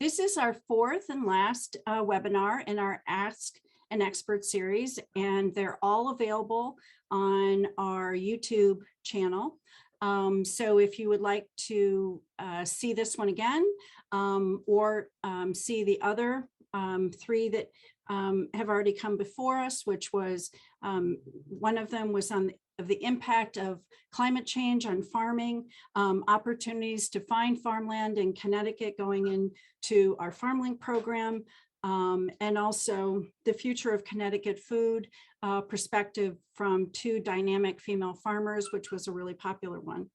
This is our fourth and last webinar in our Ask an Expert series, and they're all available on our YouTube channel. So if you would like to see this one again, or see the other three that have already come before us, which was one of them was on the impact of climate change on farming, opportunities to find farmland in Connecticut going into our Farmland program, and also the future of Connecticut food perspective from two dynamic female farmers, which was a really popular one.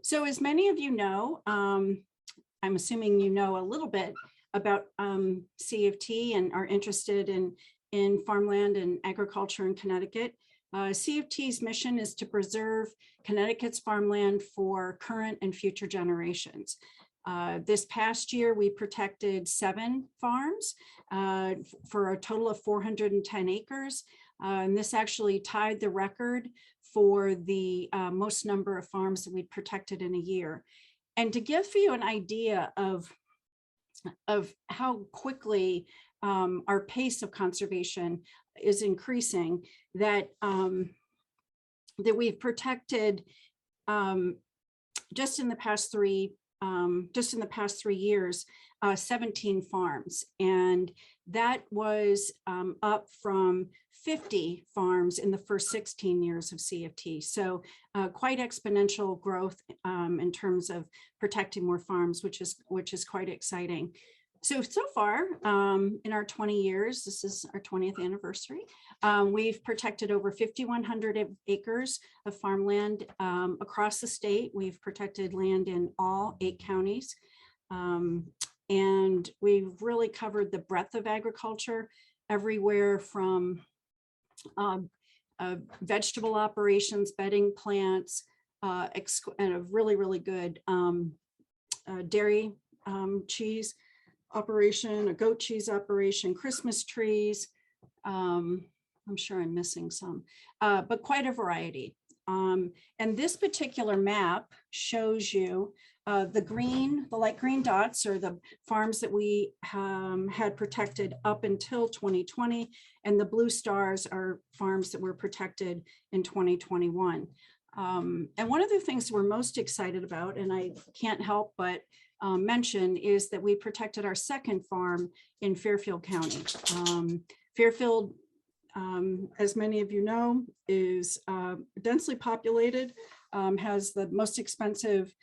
So as many of you know, I'm assuming you know a little bit about CFT and are interested in farmland and agriculture in Connecticut. CFT's mission is to preserve Connecticut's farmland for current and future generations. This past year, we protected 7 farms for a total of 410 acres. And this actually tied the record for the most number of farms that we protected in a year. And to give you an idea of how quickly our pace of conservation is increasing, that we've protected just in the past 3 years 17 farms, and that was up from 50 farms in the first 16 years of CFT. So quite exponential growth in terms of protecting more farms, which is quite exciting. So far in our 20 years, this is our 20th anniversary, we've protected over 5,100 acres of farmland across the state. We've protected land in all 8 counties. And we've really covered the breadth of agriculture, everywhere from vegetable operations, bedding plants, and a really good dairy cheese operation, a goat cheese operation, Christmas trees. I'm sure I'm missing some, but quite a variety. And this particular map shows you the light green dots are the farms that we had protected up until 2020, and the blue stars are farms that were protected in 2021. And one of the things we're most excited about, and I can't help but mention, is that we protected our second farm in Fairfield County. Fairfield, as many of you know, is densely populated, has the most expensive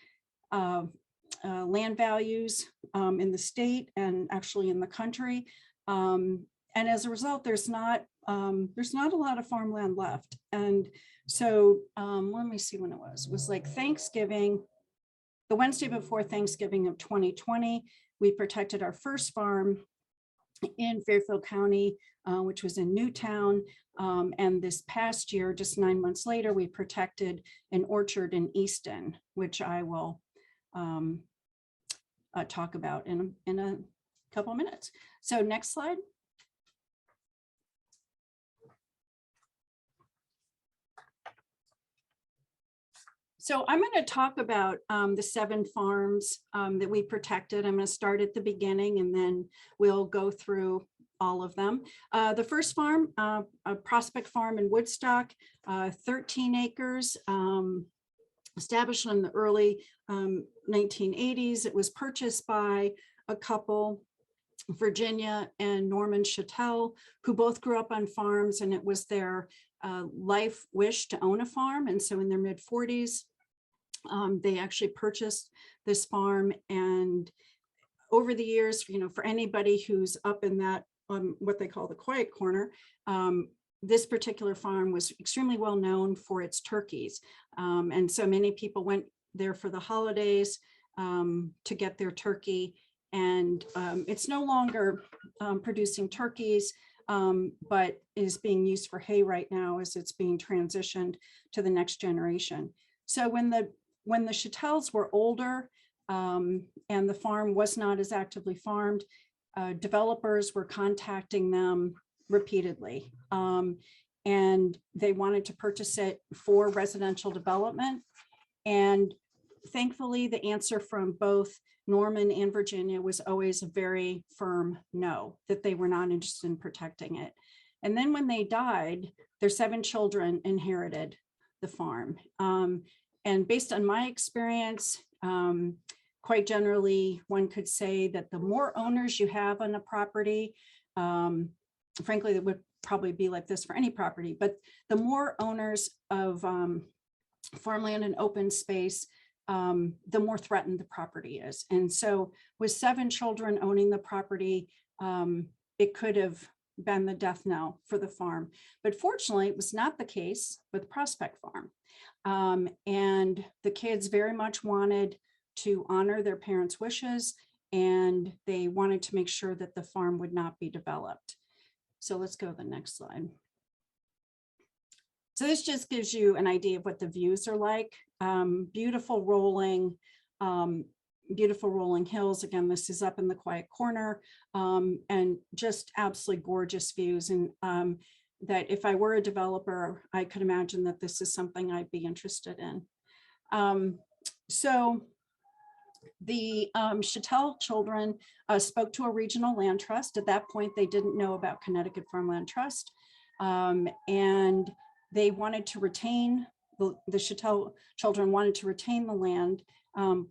land values in the state and actually in the country. And as a result, there's not a lot of farmland left. And so let me see when it was like Thanksgiving, the Wednesday before Thanksgiving of 2020, we protected our first farm in Fairfield County, which was in Newtown. And this past year, just 9 months later, we protected an orchard in Easton, which I will talk about in a couple of minutes. So next slide. So I'm going to talk about the 7 farms that we protected. I'm going to start at the beginning and then we'll go through all of them. The first farm, a Prospect Farm in Woodstock, 13 acres, established in the early 1980s. It was purchased by a couple, Virginia and Norman Chattel, who both grew up on farms, and it was their life wish to own a farm. And so in their mid-40s, they actually purchased this farm. And over the years, for anybody who's up in that, what they call the quiet corner, this particular farm was extremely well known for its turkeys. And so many people went there for the holidays to get their turkey. And it's no longer producing turkeys, but is being used for hay right now as it's being transitioned to the next generation. So when the Chattels were older and the farm was not as actively farmed, developers were contacting them repeatedly, and they wanted to purchase it for residential development. And thankfully, the answer from both Norman and Virginia was always a very firm no, that they were not interested in protecting it. And then when they died, their 7 children inherited the farm. And based on my experience, quite generally, one could say that the more owners you have on a property, frankly, it would probably be like this for any property, but the more owners of farmland and open space, the more threatened the property is. And so with 7 children owning the property, it could have been the death knell for the farm. But fortunately, it was not the case with Prospect Farm. And the kids very much wanted to honor their parents' wishes, and they wanted to make sure that the farm would not be developed. So let's go to the next slide. So this just gives you an idea of what the views are like. Beautiful rolling hills. Again, this is up in the quiet corner, and just absolutely gorgeous views. And that if I were a developer, I could imagine that this is something I'd be interested in. So the Chattel children spoke to a regional land trust. At that point, they didn't know about Connecticut Farmland Trust, and they wanted to retain, the Chattel children wanted to retain the land.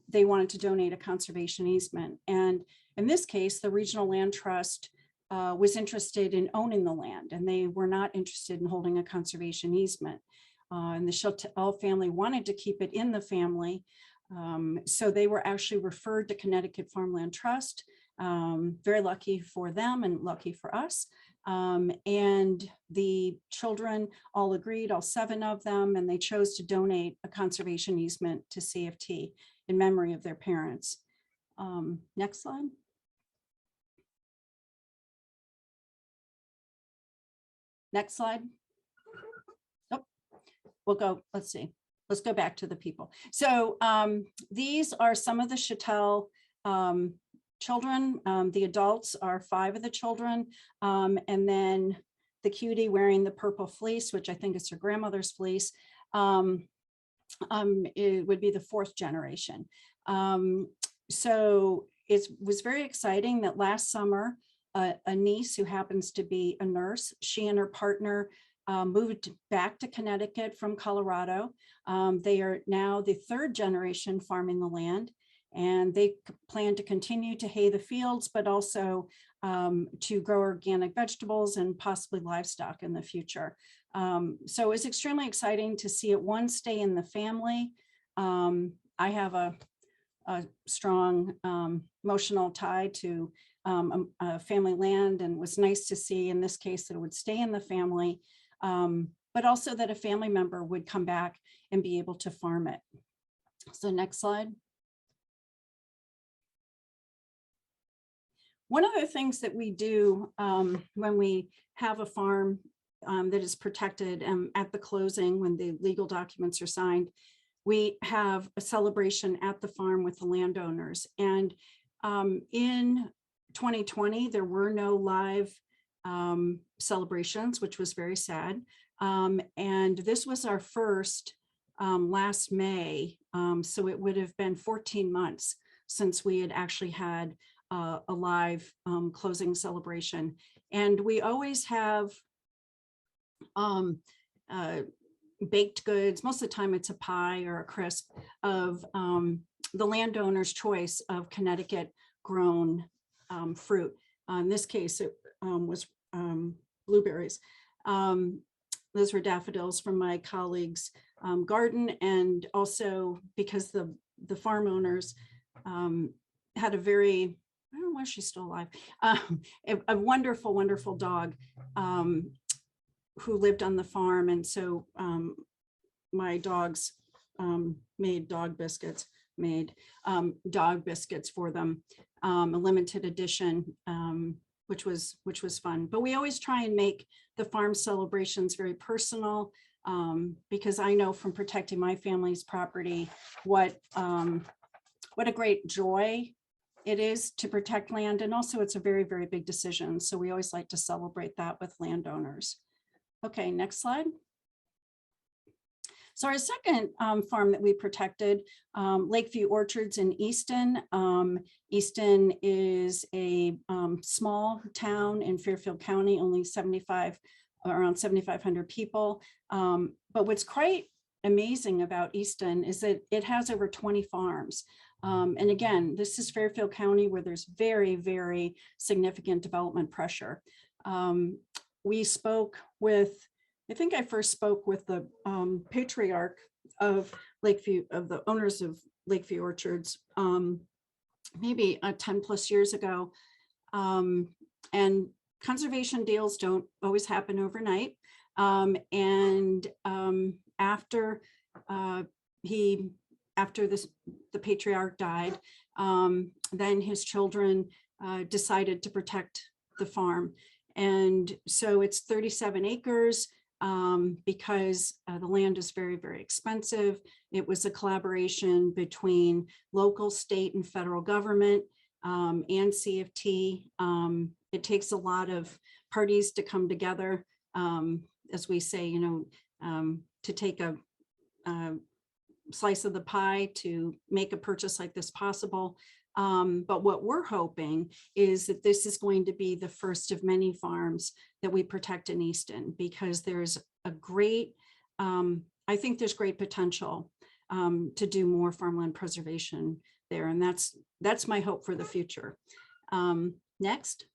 They wanted to donate a conservation easement. And in this case, the regional land trust was interested in owning the land, and they were not interested in holding a conservation easement. And the Chattel family wanted to keep it in the family. So they were actually referred to Connecticut Farmland Trust. Very lucky for them and lucky for us. And the children all agreed, all 7 of them, and they chose to donate a conservation easement to CFT in memory of their parents. Next slide. Next slide. Oh, we'll go, let's see. Let's go back to the people. So these are some of the Chattel children. The adults are 5 of the children. And then the cutie wearing the purple fleece, which I think is her grandmother's fleece, it would be the 4th generation. So it was very exciting that last summer, a niece who happens to be a nurse, she and her partner moved back to Connecticut from Colorado. They are now the 3rd generation farming the land, and they plan to continue to hay the fields, but also to grow organic vegetables and possibly livestock in the future. So it's extremely exciting to see it, one, stay in the family. I have a strong emotional tie to family land, and it was nice to see in this case that it would stay in the family, but also that a family member would come back and be able to farm it. So next slide. One of the things that we do when we have a farm that is protected at the closing, when the legal documents are signed, we have a celebration at the farm with the landowners. And in 2020, there were no live celebrations, which was very sad. And this was our first last May. So it would have been 14 months since we had actually had a live closing celebration. And we always have baked goods. Most of the time it's a pie or a crisp of the landowner's choice of Connecticut grown fruit. In this case, it was blueberries. Those were daffodils from my colleague's garden. And also because the farm owners had a very, I don't know if she's still alive, a wonderful, wonderful dog who lived on the farm. And so my dogs made dog biscuits for them, a limited edition, which was fun. But we always try and make the farm celebrations very personal, because I know from protecting my family's property what a great joy it is to protect land. And also it's a very, very big decision. So we always like to celebrate that with landowners. Okay, next slide. So our second farm that we protected, Lakeview Orchards in Easton. Easton is a small town in Fairfield County, only around 7,500 people. But what's quite amazing about Easton is that it has over 20 farms. And again, this is Fairfield County where there's very, very significant development pressure. We spoke with, I think I first spoke with the patriarch of Lakeview, of the owners of Lakeview Orchards, maybe 10 plus years ago. And conservation deals don't always happen overnight. After the patriarch died, then his children decided to protect the farm. And so it's 37 acres because the land is very, very expensive. It was a collaboration between local, state, and federal government and CFT. It takes a lot of parties to come together, as we say, to take a slice of the pie to make a purchase like this possible. But what we're hoping is that this is going to be the first of many farms that we protect in Easton, because there's a great, I think there's great potential to do more farmland preservation there. And that's my hope for the future. Next.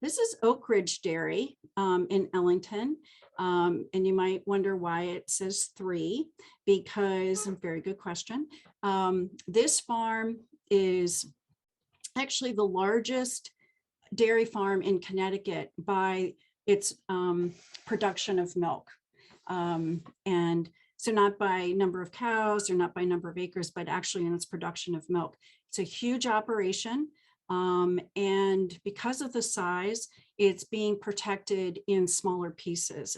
This is Oak Ridge Dairy in Ellington. And you might wonder why it says 3, because, very good question. This farm is actually the largest dairy farm in Connecticut by its production of milk. And so not by number of cows or not by number of acres, but actually in its production of milk. It's a huge operation. And because of the size, it's being protected in smaller pieces.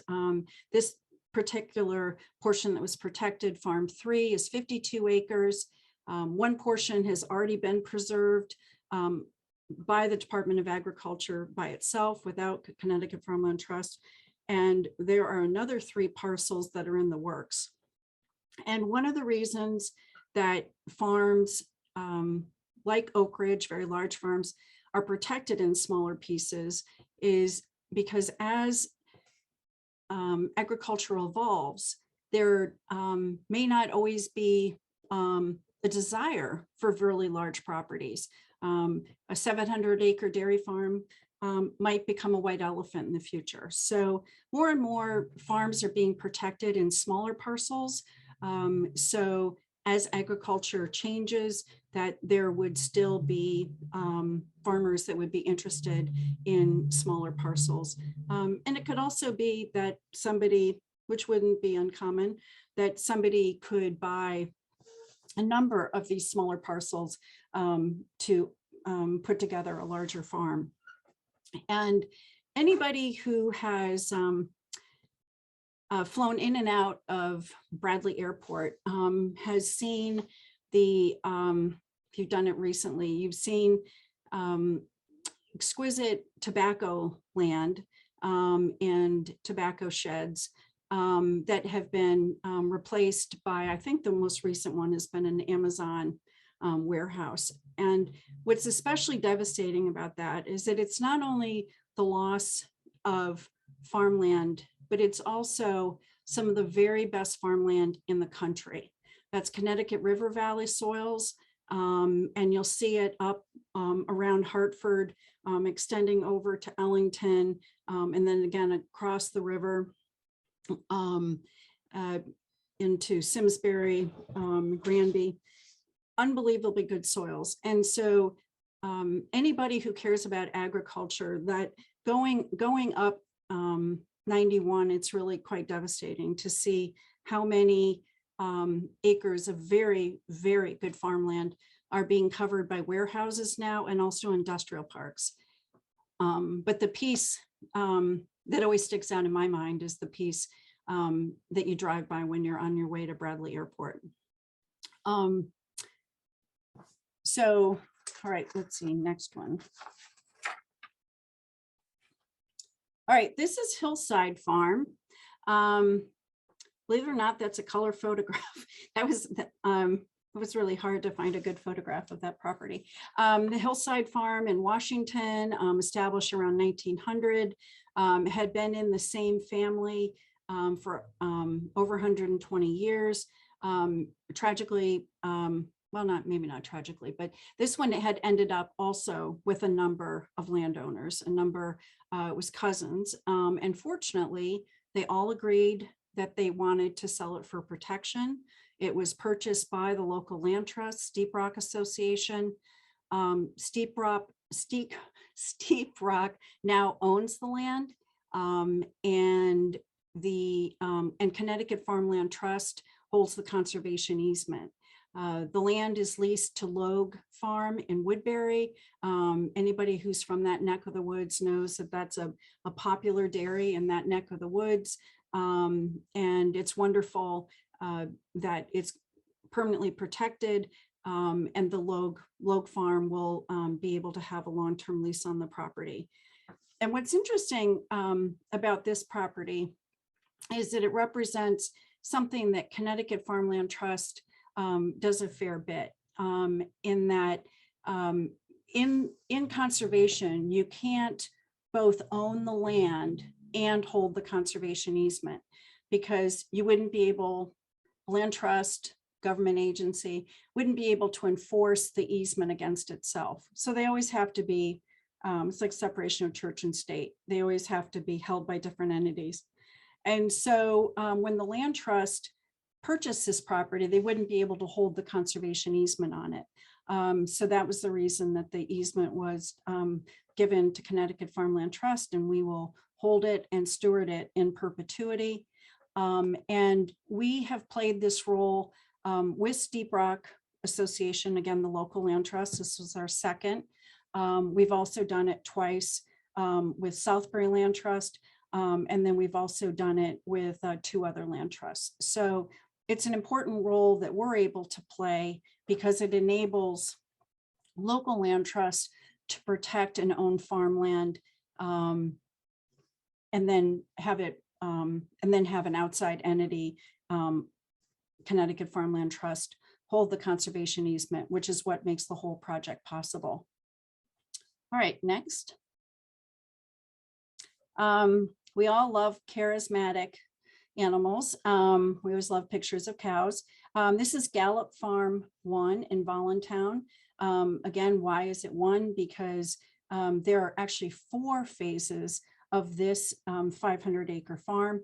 This particular portion that was protected, Farm 3, is 52 acres. One portion has already been preserved by the Department of Agriculture by itself without Connecticut Farmland Trust. And there are another 3 parcels that are in the works. And one of the reasons that farms like Oak Ridge, very large farms, are protected in smaller pieces is because as agriculture evolves, there may not always be a desire for really large properties. A 700-acre dairy farm might become a white elephant in the future. So more and more farms are being protected in smaller parcels. So as agriculture changes, that there would still be farmers that would be interested in smaller parcels. And it could also be that somebody, which wouldn't be uncommon, that somebody could buy a number of these smaller parcels to put together a larger farm. And anybody who has flown in and out of Bradley Airport has seen the, if you've done it recently, you've seen exquisite tobacco land and tobacco sheds that have been replaced by, I think the most recent one has been an Amazon warehouse. And what's especially devastating about that is that it's not only the loss of farmland, but it's also some of the very best farmland in the country. That's Connecticut River Valley soils, and you'll see it up around Hartford, extending over to Ellington, and then again across the river into Simsbury, Granby. Unbelievably good soils. And so anybody who cares about agriculture, that going up 91, it's really quite devastating to see how many acres of very, very good farmland are being covered by warehouses now and also industrial parks. But the piece that always sticks out in my mind is the piece that you drive by when you're on your way to Bradley Airport. So, all right, let's see, next one. All right, this is Hillside Farm. Believe it or not, that's a color photograph. That was, it was really hard to find a good photograph of that property. The Hillside Farm in Washington, established around 1900, had been in the same family for over 120 years. Tragically, well, maybe not tragically, but this one had ended up also with a number of landowners. A number was cousins, and fortunately, they all agreed that they wanted to sell it for protection. It was purchased by the local land trust, Steep Rock Association. Steep Rock now owns the land, and Connecticut Farmland Trust holds the conservation easement. The land is leased to Logue Farm in Woodbury. Anybody who's from that neck of the woods knows that that's a popular dairy in that neck of the woods. And it's wonderful that it's permanently protected, and the Logue Farm will be able to have a long-term lease on the property. And what's interesting about this property is that it represents something that Connecticut Farmland Trust does a fair bit, in that in conservation, you can't both own the land and hold the conservation easement, because you wouldn't be able, land trust, government agency, wouldn't be able to enforce the easement against itself. So they always have to be, it's like separation of church and state. They always have to be held by different entities. And so when the land trust purchased this property, they wouldn't be able to hold the conservation easement on it. So that was the reason that the easement was given to Connecticut Farmland Trust, and we will hold it and steward it in perpetuity. And we have played this role with Steep Rock Association, again, the local land trust. This was our second. We've also done it twice with Southbury Land Trust. And then we've also done it with 2 other land trusts. So it's an important role that we're able to play, because it enables local land trusts to protect and own farmland, and then have it, and then have an outside entity, Connecticut Farmland Trust, hold the conservation easement, which is what makes the whole project possible. All right, next. We all love charismatic animals. We always love pictures of cows. This is Gallup Farm 1 in Voluntown. Again, why is it 1? Because there are actually 4 phases of this 500-acre farm.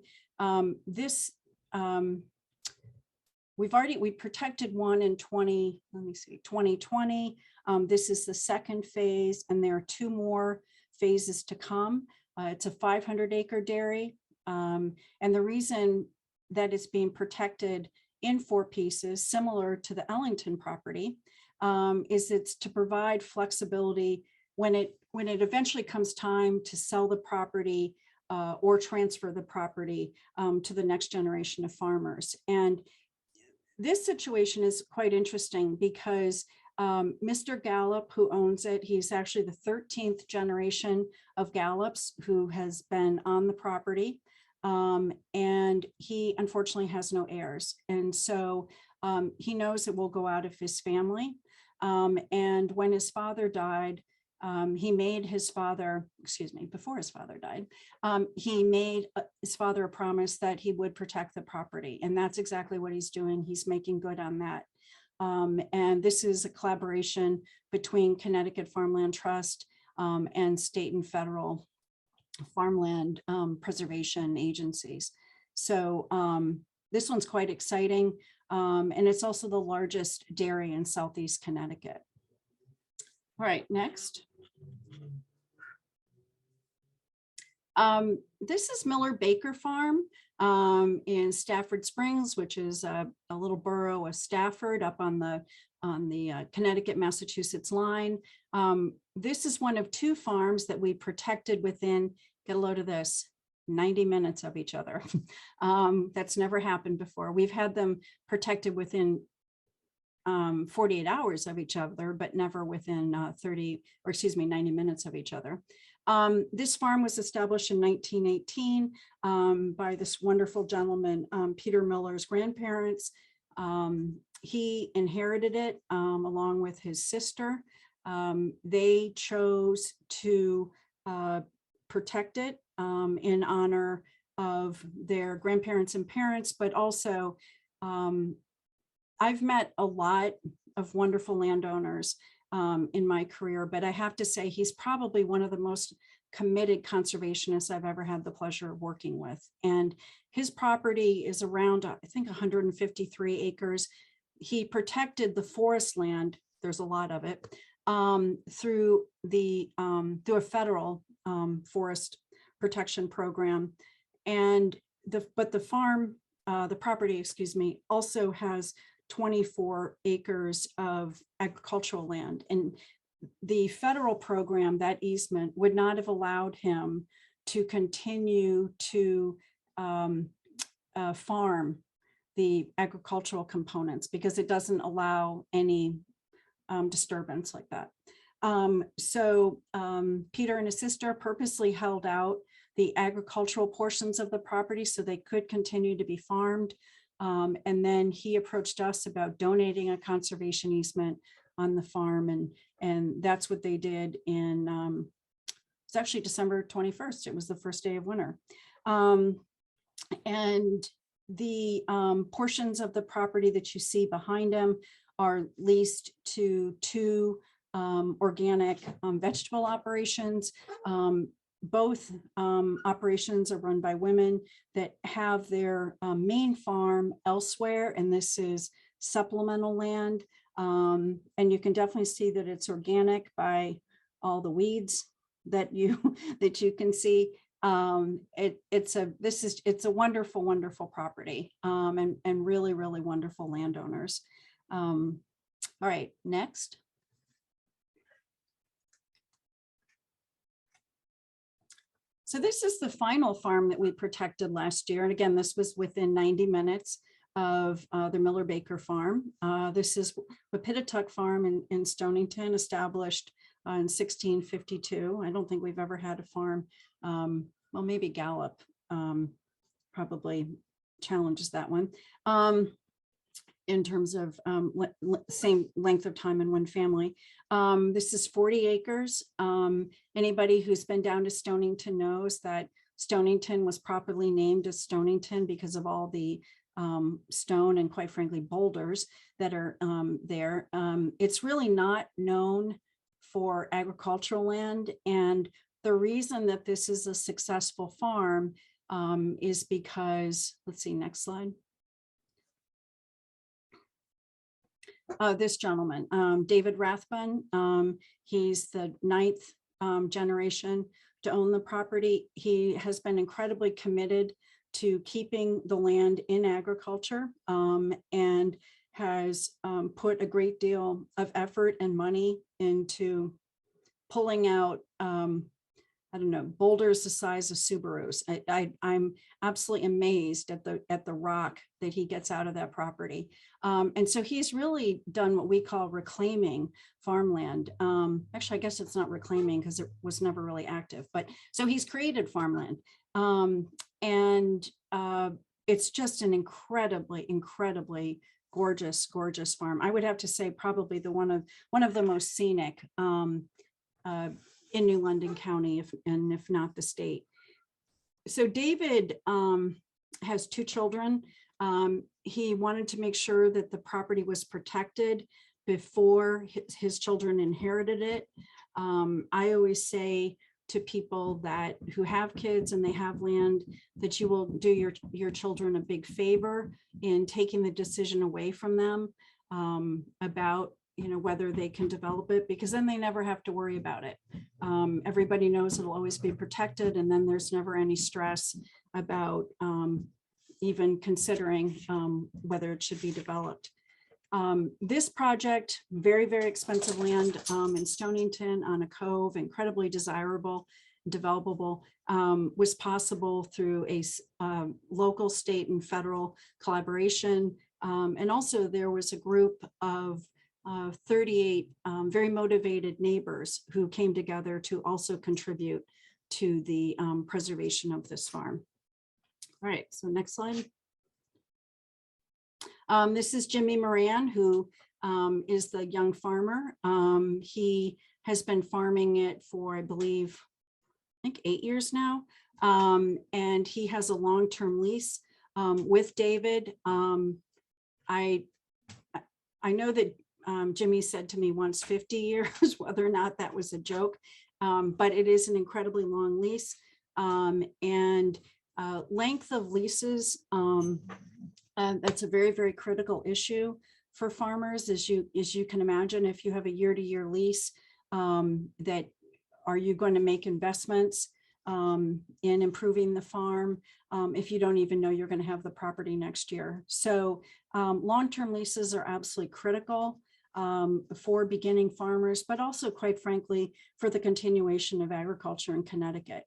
We protected one in 2020. This is the second phase, and there are 2 more phases to come. It's a 500-acre dairy. And the reason that it's being protected in 4 pieces, similar to the Ellington property, is it's to provide flexibility when it eventually comes time to sell the property or transfer the property to the next generation of farmers. And this situation is quite interesting because Mr. Gallup, who owns it, he's actually the 13th generation of Gallups who has been on the property. And he unfortunately has no heirs. And so he knows it will go out of his family. And when his father died, he made his father, before his father died, he made his father a promise that he would protect the property. And that's exactly what he's doing. He's making good on that. And this is a collaboration between Connecticut Farmland Trust and state and federal farmland preservation agencies. So this one's quite exciting. And it's also the largest dairy in Southeast Connecticut. All right, next. This is Miller Baker Farm in Stafford Springs, which is a little borough of Stafford up on the Connecticut-Massachusetts line. This is one of 2 farms that we protected within, get a load of this, 90 minutes of each other. That's never happened before. We've had them protected within 48 hours of each other, but never within 90 minutes of each other. This farm was established in 1918 by this wonderful gentleman, Peter Miller's grandparents. He inherited it along with his sister. They chose to protect it in honor of their grandparents and parents, but also I've met a lot of wonderful landowners in my career, but I have to say he's probably one of the most committed conservationists I've ever had the pleasure of working with. And his property is around, I think, 153 acres. He protected the forest land, there's a lot of it, through a federal forest protection program. And the property, excuse me, also has 24 acres of agricultural land. And the federal program, that easement, would not have allowed him to continue to farm the agricultural components because it doesn't allow any disturbance like that. So Peter and his sister purposely held out the agricultural portions of the property so they could continue to be farmed. And then he approached us about donating a conservation easement on the farm. And that's what they did in, it's actually December 21st. It was the first day of winter. And the portions of the property that you see behind him are leased to two organic vegetable operations. Both operations are run by women that have their main farm elsewhere, and this is supplemental land. And you can definitely see that it's organic by all the weeds that you can see. It's a wonderful, wonderful property, and really, really wonderful landowners. All right, next. So this is the final farm that we protected last year. And again, this was within 90 minutes of the Miller Baker farm. This is Wapitatuck Farm in Stonington, established in 1652. I don't think we've ever had a farm. Well, maybe Gallup probably challenges that one in terms of same length of time in one family. This is 40 acres. Anybody who's been down to Stonington knows that Stonington was properly named as Stonington because of all the stone and, quite frankly, boulders that are there. It's really not known for agricultural land. And the reason that this is a successful farm is because, let's see, next slide. This gentleman, David Rathbun, he's the 9th generation to own the property. He has been incredibly committed to keeping the land in agriculture and has put a great deal of effort and money into pulling out I don't know, boulders the size of Subarus. I'm absolutely amazed at the rock that he gets out of that property. And so he's really done what we call reclaiming farmland. Actually, I guess it's not reclaiming because it was never really active, but so he's created farmland. And it's just an incredibly, incredibly gorgeous, gorgeous farm. I would have to say probably one of the most scenic in New London County, if not the state. So David has 2 children. He wanted to make sure that the property was protected before his children inherited it. I always say to people who have kids and they have land that you will do your children a big favor in taking the decision away from them about whether they can develop it, because then they never have to worry about it. Everybody knows it'll always be protected, and then there's never any stress about even considering whether it should be developed. This project, very, very expensive land in Stonington on a cove, incredibly desirable, developable, was possible through a local, state, and federal collaboration. And also there was a group of 38 very motivated neighbors who came together to also contribute to the preservation of this farm. All right, so next slide. This is Jimmy Moran, who is the young farmer. He has been farming it for, I believe, I think 8 years now. And he has a long-term lease with David. I know that Jimmy said to me once 50 years, whether or not that was a joke, but it is an incredibly long lease. And length of leases, that's a very, very critical issue for farmers, as you can imagine. If you have a year-to-year lease, that are you going to make investments in improving the farm if you don't even know you're going to have the property next year? So long-term leases are absolutely critical for beginning farmers, but also, quite frankly, for the continuation of agriculture in Connecticut.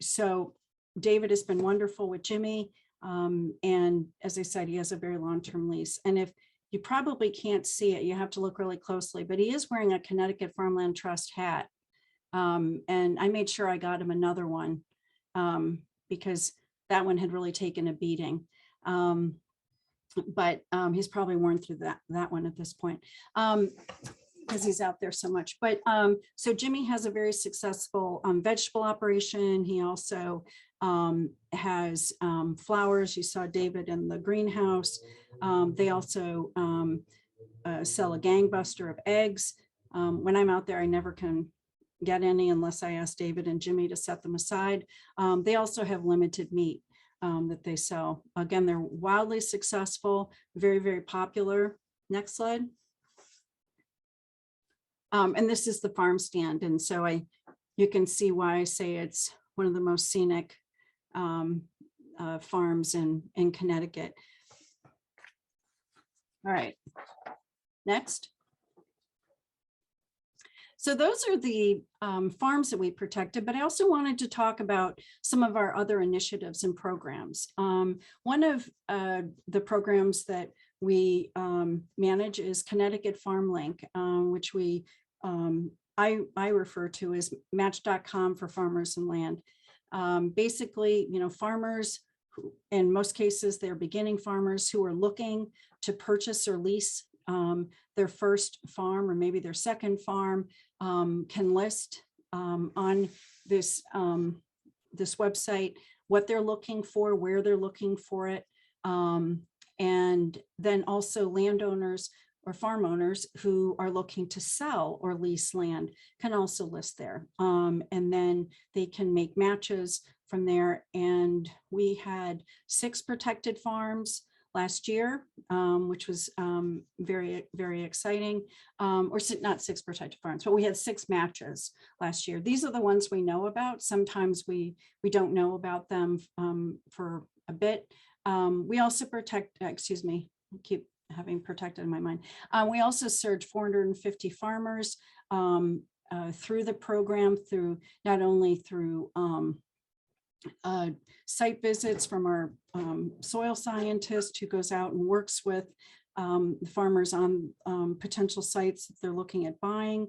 So David has been wonderful with Jimmy. And as I said, he has a very long-term lease. And if you probably can't see it, you have to look really closely, but he is wearing a Connecticut Farmland Trust hat. And I made sure I got him another one because that one had really taken a beating. But he's probably worn through that one at this point because he's out there so much. But so Jimmy has a very successful vegetable operation. He also has flowers. You saw David in the greenhouse. They also sell a gangbuster of eggs. When I'm out there, I never can get any unless I ask David and Jimmy to set them aside. They also have limited meat that they sell. Again, they're wildly successful, very, very popular. Next slide. And this is the farm stand. And so you can see why I say it's one of the most scenic farms in Connecticut. All right, next. So those are the farms that we protected, but I also wanted to talk about some of our other initiatives and programs. One of the programs that we manage is Connecticut Farm Link, which I refer to as Match.com for farmers and land. Basically, farmers, who, in most cases, they're beginning farmers who are looking to purchase or lease their first farm or maybe their second farm, can list on this website what they're looking for, where they're looking for it. And then also landowners or farm owners who are looking to sell or lease land can also list there. And then they can make matches from there. And we had 6 protected farms last year, which was very, very exciting. Or not 6 protected farms, but we had 6 matches last year. These are the ones we know about. Sometimes we don't know about them for a bit. We also protect, excuse me, I keep having protected in my mind. We also served 450 farmers through the program, through not only through site visits from our soil scientist who goes out and works with the farmers on potential sites that they're looking at buying,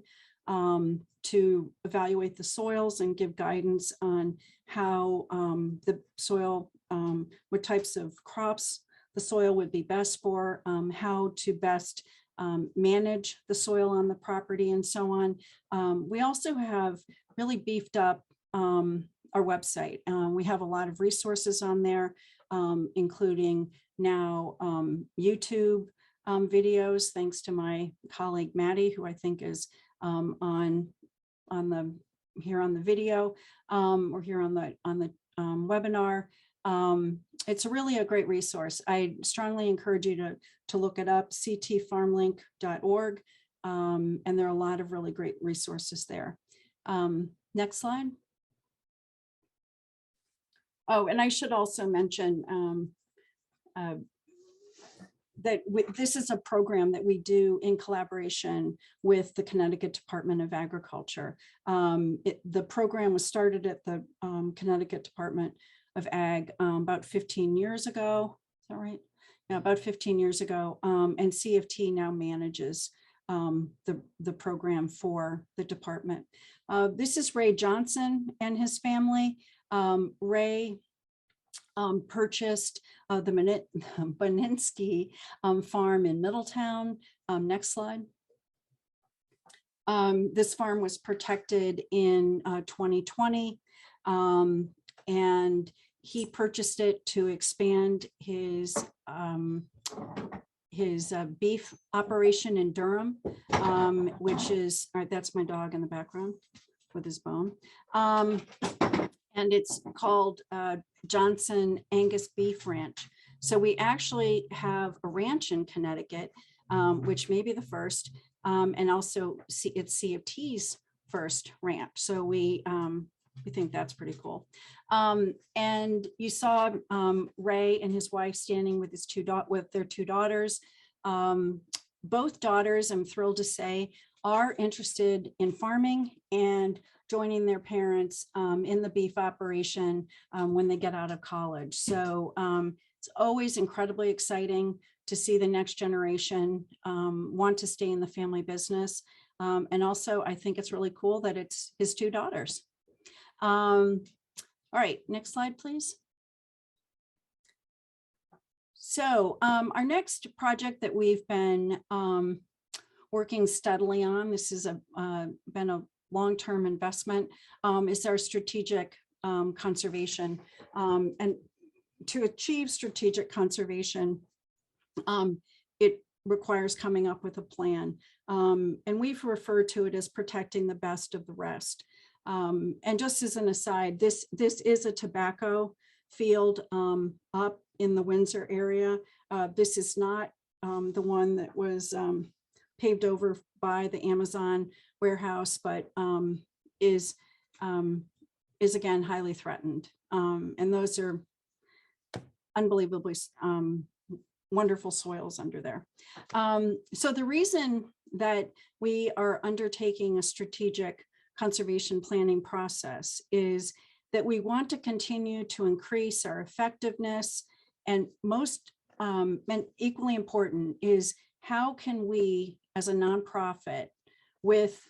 to evaluate the soils and give guidance on how the soil, what types of crops the soil would be best for, how to best manage the soil on the property, and so on. We also have really beefed up our website. We have a lot of resources on there, including now YouTube videos, thanks to my colleague Maddie, who I think is here on the video or here on the webinar. It's really a great resource. I strongly encourage you to look it up, ctfarmlink.org, and there are a lot of really great resources there. Next slide. Oh, and I should also mention that this is a program that we do in collaboration with the Connecticut Department of Agriculture. The program was started at the Connecticut Department of Ag about 15 years ago. Is that right? about 15 years ago, and CFT now manages the program for the department. This is Ray Johnson and his family. Ray purchased the Beninsky farm in Middletown. Next slide. This farm was protected in 2020, and he purchased it to expand his beef operation in Durham, which is, all right, that's my dog in the background with his bone. And it's called Johnson Angus Beef Ranch. So we actually have a ranch in Connecticut, which may be the first, and also it's CFT's first ranch. So we think that's pretty cool. And you saw Ray and his wife standing with their two daughters. Both daughters, I'm thrilled to say, are interested in farming and joining their parents in the beef operation when they get out of college. So it's always incredibly exciting to see the next generation want to stay in the family business. And also, I think it's really cool that it's his two daughters. All right, next slide, please. So our next project that we've been working steadily on, this has been a long-term investment, is our strategic conservation. And to achieve strategic conservation, it requires coming up with a plan. And we've referred to it as protecting the best of the rest. And just as an aside, this is a tobacco field up in the Windsor area. This is not the one that was paved over by the Amazon warehouse, but is again highly threatened. And those are unbelievably wonderful soils under there. So the reason that we are undertaking a strategic conservation planning process is that we want to continue to increase our effectiveness, and most and equally important is how can we as a nonprofit with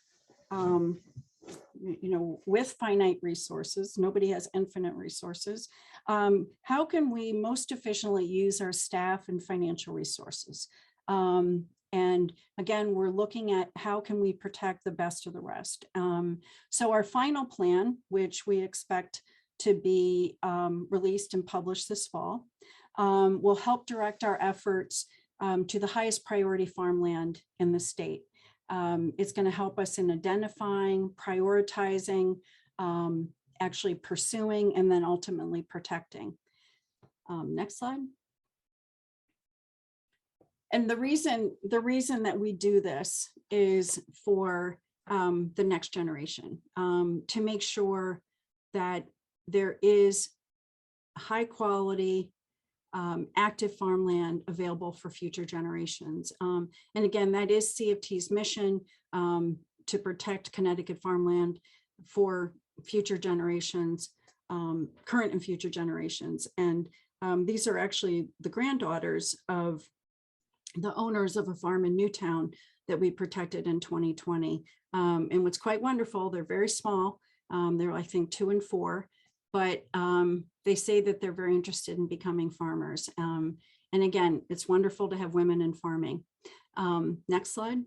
with finite resources, nobody has infinite resources, how can we most efficiently use our staff and financial resources? And again, we're looking at how can we protect the best of the rest. So our final plan, which we expect to be released and published this fall, will help direct our efforts to the highest priority farmland in the state. It's going to help us in identifying, prioritizing, actually pursuing, and then ultimately protecting. Next slide. And the reason that we do this is for the next generation, to make sure that there is high quality, active farmland available for future generations. And again, that is CFT's mission, to protect Connecticut farmland for future generations, current and future generations. And these are actually the granddaughters of the owners of a farm in Newtown that we protected in 2020. And what's quite wonderful, they're very small. They're, I think, 2 and 4, but they say that they're very interested in becoming farmers. And again, it's wonderful to have women in farming. Next slide.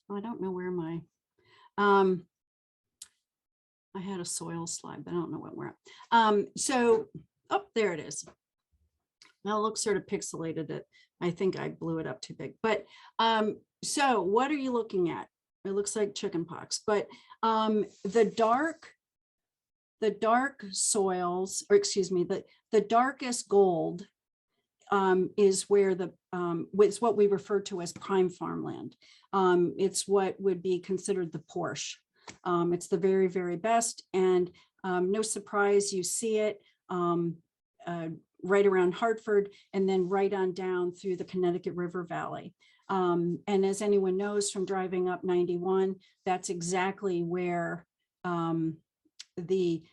Oh, I don't know where my, I had a soil slide, but I don't know what we're at. So, oh, there it is. Now it looks sort of pixelated. I think I blew it up too big. But so what are you looking at? It looks like chicken pox, but the dark soils, or excuse me, the darkest gold is where it's what we refer to as prime farmland. It's what would be considered the Porsche. It's the very, very best, and no surprise, you see it right around Hartford, and then right on down through the Connecticut River Valley. And as anyone knows from driving up 91, that's exactly where the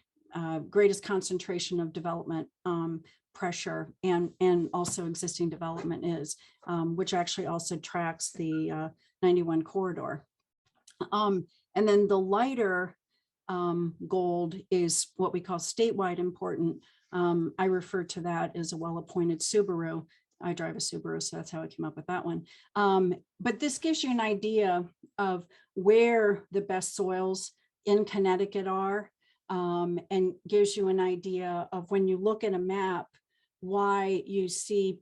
greatest concentration of development pressure and also existing development is, which actually also tracks the 91 corridor. And then the lighter gold is what we call statewide important. I refer to that as a well-appointed Subaru. I drive a Subaru, so that's how I came up with that one. But this gives you an idea of where the best soils in Connecticut are, and gives you an idea of, when you look at a map, why you see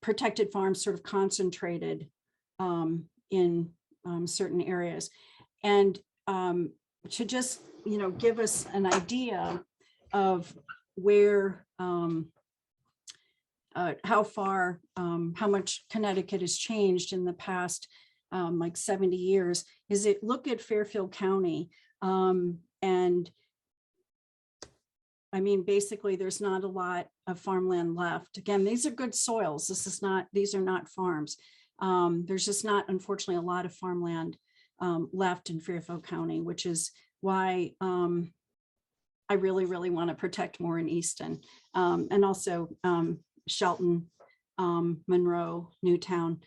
protected farms sort of concentrated in certain areas. And to just, give us an idea of where, how far, how much Connecticut has changed in the past like 70 years, is it look at Fairfield County. And I mean, basically, there's not a lot of farmland left. Again, these are good soils. These are not farms. There's just not, unfortunately, a lot of farmland left in Fairfield County, which is why I really, really want to protect more in Easton, and also Shelton, Monroe, Newtown.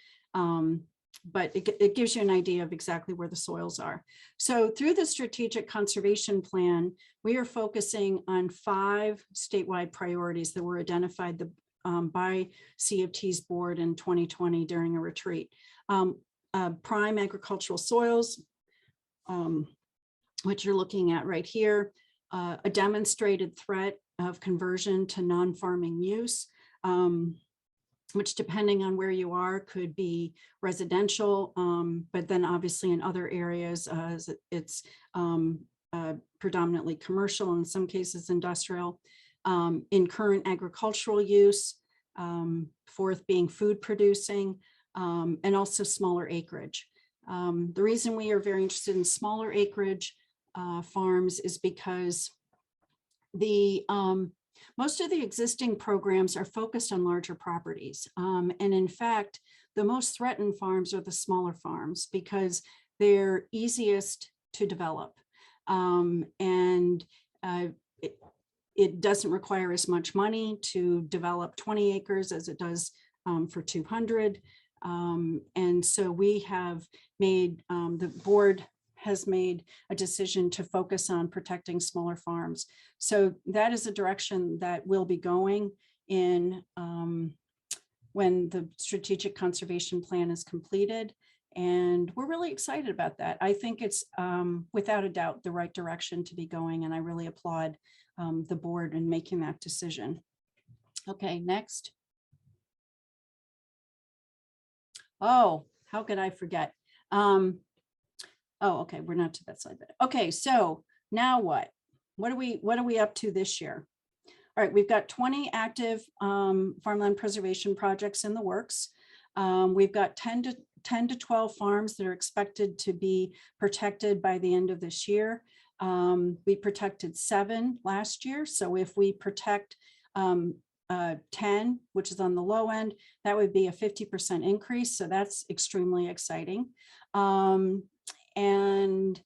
But it gives you an idea of exactly where the soils are. So through the strategic conservation plan, we are focusing on 5 statewide priorities that were identified by CFT's board in 2020 during a retreat. Prime agricultural soils, which you're looking at right here, a demonstrated threat of conversion to non-farming use, which, depending on where you are, could be residential, but then obviously in other areas, it's predominantly commercial, in some cases industrial. In current agricultural use, 4th being food producing, and also smaller acreage. The reason we are very interested in smaller acreage farms is because most of the existing programs are focused on larger properties. And in fact, the most threatened farms are the smaller farms because they're easiest to develop. And it doesn't require as much money to develop 20 acres as it does for 200. And so we have made, the board has made a decision to focus on protecting smaller farms. So that is a direction that we'll be going in when the strategic conservation plan is completed. And we're really excited about that. I think it's without a doubt the right direction to be going. And I really applaud the board in making that decision. Okay, next. Oh, how could I forget? Oh, okay, we're not to that slide. Okay, so now what? What are we up to this year? All right, we've got 20 active farmland preservation projects in the works. We've got 10 to 12 farms that are expected to be protected by the end of this year. We protected 7 last year. So if we protect 10, which is on the low end, that would be a 50% increase. So that's extremely exciting. And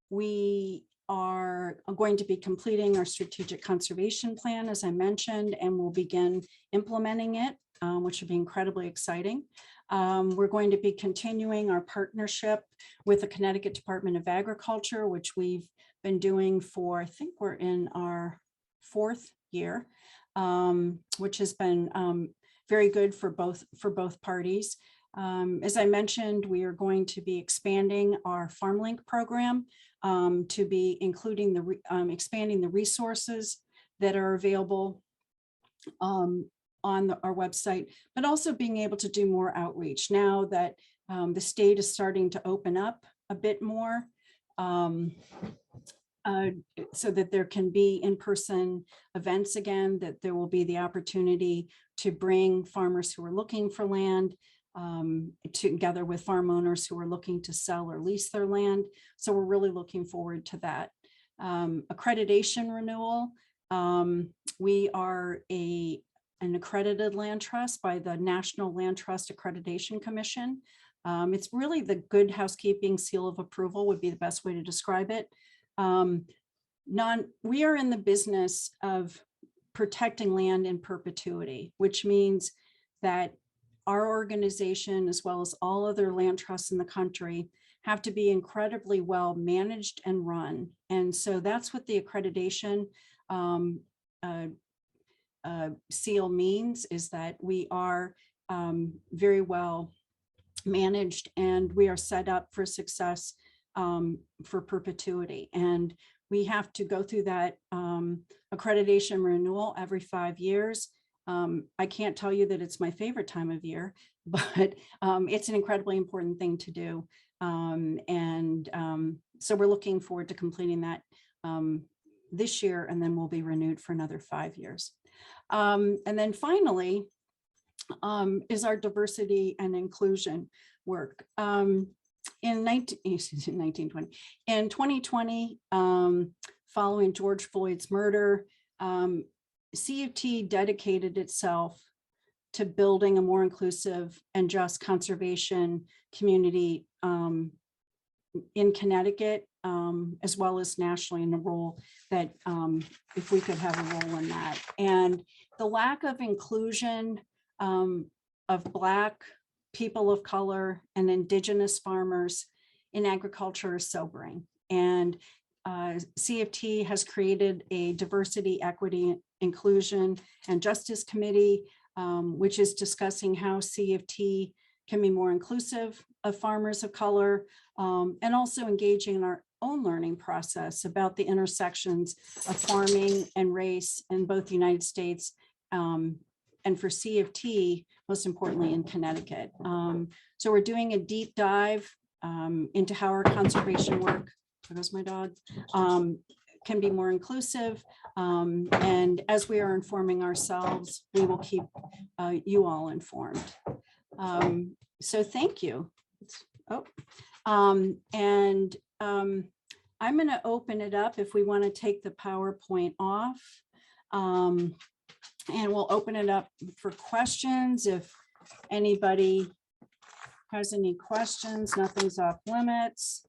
we are going to be completing our strategic conservation plan, as I mentioned, and we'll begin implementing it, which will be incredibly exciting. We're going to be continuing our partnership with the Connecticut Department of Agriculture, which we've been doing for, I think we're in our 4th year, which has been very good for both parties. As I mentioned, we are going to be expanding our FarmLink program to be including expanding the resources that are available on our website, but also being able to do more outreach now that the state is starting to open up a bit more, so that there can be in-person events again, that there will be the opportunity to bring farmers who are looking for land together with farm owners who are looking to sell or lease their land. So we're really looking forward to that. Accreditation renewal. We are an accredited land trust by the National Land Trust Accreditation Commission. It's really the good housekeeping seal of approval would be the best way to describe it. We are in the business of protecting land in perpetuity, which means that our organization, as well as all other land trusts in the country, have to be incredibly well managed and run. And so that's what the accreditation seal means, is that we are very well managed and we are set up for success for perpetuity. And we have to go through that accreditation renewal every 5 years. I can't tell you that it's my favorite time of year, but it's an incredibly important thing to do. So we're looking forward to completing that this year, and then we'll be renewed for another 5 years. And then finally is our diversity and inclusion work. In 2020, following George Floyd's murder, CUT dedicated itself to building a more inclusive and just conservation community in Connecticut, as well as nationally, in a role that if we could have a role in that. And the lack of inclusion of Black, people of color, and Indigenous farmers in agriculture is sobering. And CFT has created a diversity, equity, inclusion, and justice committee, which is discussing how CFT can be more inclusive of farmers of color, and also engaging in our own learning process about the intersections of farming and race in both the United States and for CFT, most importantly in Connecticut. So we're doing a deep dive into how our conservation work, there goes my dog, can be more inclusive. And as we are informing ourselves, we will keep you all informed. So thank you. I'm going to open it up if we want to take the PowerPoint off. And we'll open it up for questions. If anybody has any questions, nothing's off limits.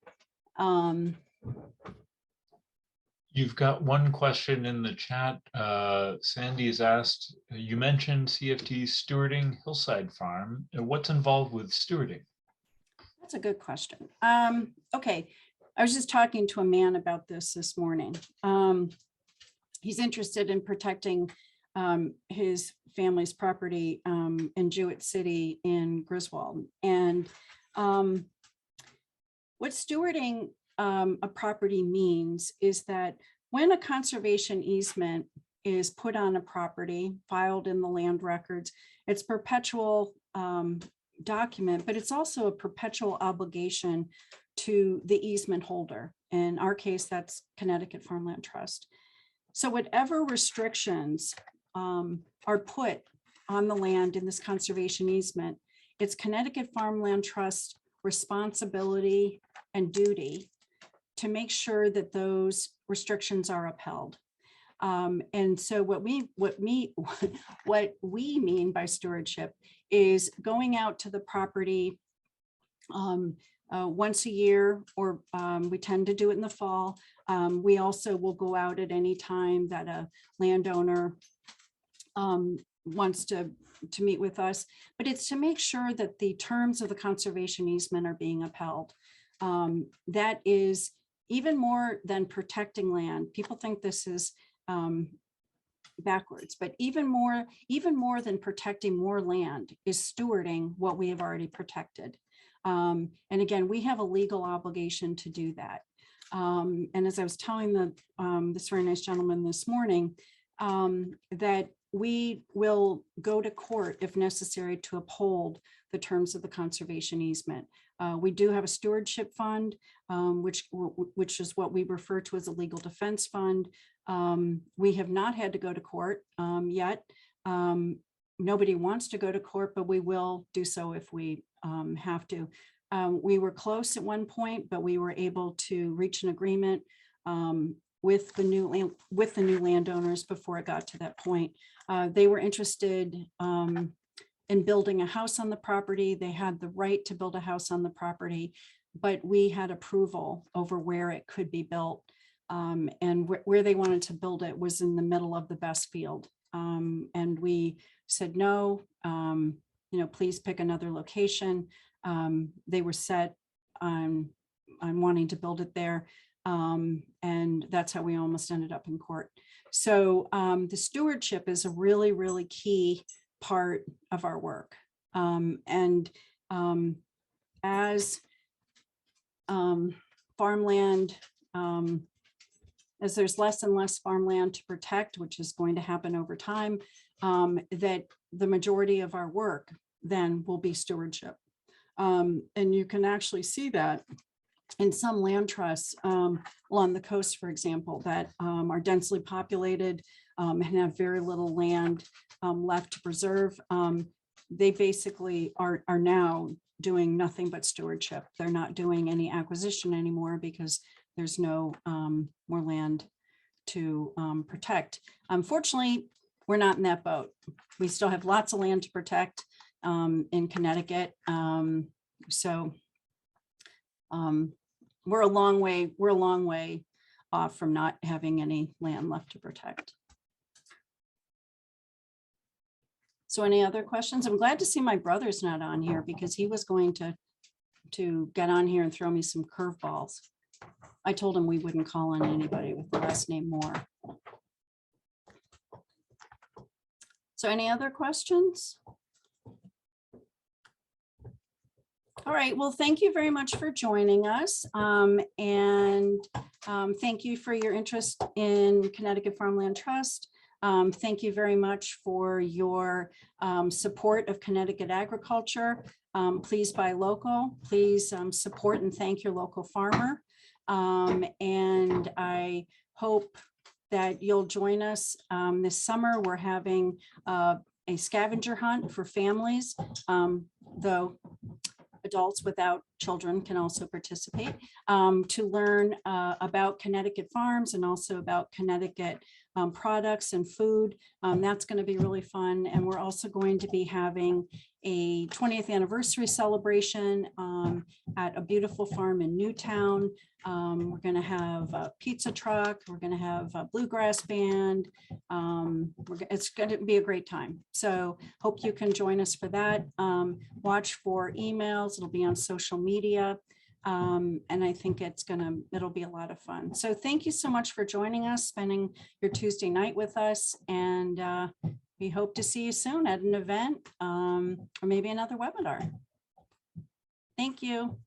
You've got one question in the chat. Sandy's asked, you mentioned CFT stewarding Hillside Farm. What's involved with stewarding? That's a good question. Okay, I was just talking to a man about this morning. He's interested in protecting his family's property in Jewett City in Griswold. And what stewarding a property means is that when a conservation easement is put on a property, filed in the land records, it's perpetual document, but it's also a perpetual obligation to the easement holder. In our case, that's Connecticut Farmland Trust. So whatever restrictions are put on the land in this conservation easement, it's Connecticut Farmland Trust responsibility and duty to make sure that those restrictions are upheld. And so what we mean by stewardship is going out to the property once a year, or we tend to do it in the fall. We also will go out at any time that a landowner wants to meet with us, but it's to make sure that the terms of the conservation easement are being upheld. That is even more than protecting land. People think this is backwards, but even more than protecting more land is stewarding what we have already protected. And again, we have a legal obligation to do that. And as I was telling this very nice gentleman this morning, that we will go to court if necessary to uphold the terms of the conservation easement. We do have a stewardship fund, which is what we refer to as a legal defense fund. We have not had to go to court yet. Nobody wants to go to court, but we will do so if we have to. We were close at one point, but we were able to reach an agreement with the new landowners before it got to that point. They were interested in building a house on the property. They had the right to build a house on the property, but we had approval over where it could be built. And where they wanted to build it was in the middle of the best field. And we said, no, please pick another location. They were set on wanting to build it there. And that's how we almost ended up in court. So the stewardship is a really, really key part of our work. As farmland, as there's less and less farmland to protect, which is going to happen over time, that the majority of our work then will be stewardship. And you can actually see that in some land trusts along the coast, for example, that are densely populated and have very little land left to preserve. They basically are now doing nothing but stewardship. They're not doing any acquisition anymore because there's no more land to protect. Unfortunately, we're not in that boat. We still have lots of land to protect in Connecticut. We're a long way off from not having any land left to protect. So any other questions? I'm glad to see my brother's not on here because he was going to get on here and throw me some curveballs. I told him we wouldn't call on anybody with the last name Moore. So any other questions? All right, well, thank you very much for joining us. Thank you for your interest in Connecticut Farmland Trust. Thank you very much for your support of Connecticut agriculture. Please buy local. Please support and thank your local farmer. And I hope that you'll join us this summer. We're having a scavenger hunt for families, though adults without children can also participate, to learn about Connecticut farms and also about Connecticut products and food. That's going to be really fun. And we're also going to be having a 20th anniversary celebration at a beautiful farm in Newtown. We're going to have a pizza truck. We're going to have a bluegrass band. It's going to be a great time. So hope you can join us for that. Watch for emails. It'll be on social media. And I think it'll be a lot of fun. So thank you so much for joining us, spending your Tuesday night with us. And we hope to see you soon at an event or maybe another webinar. Thank you.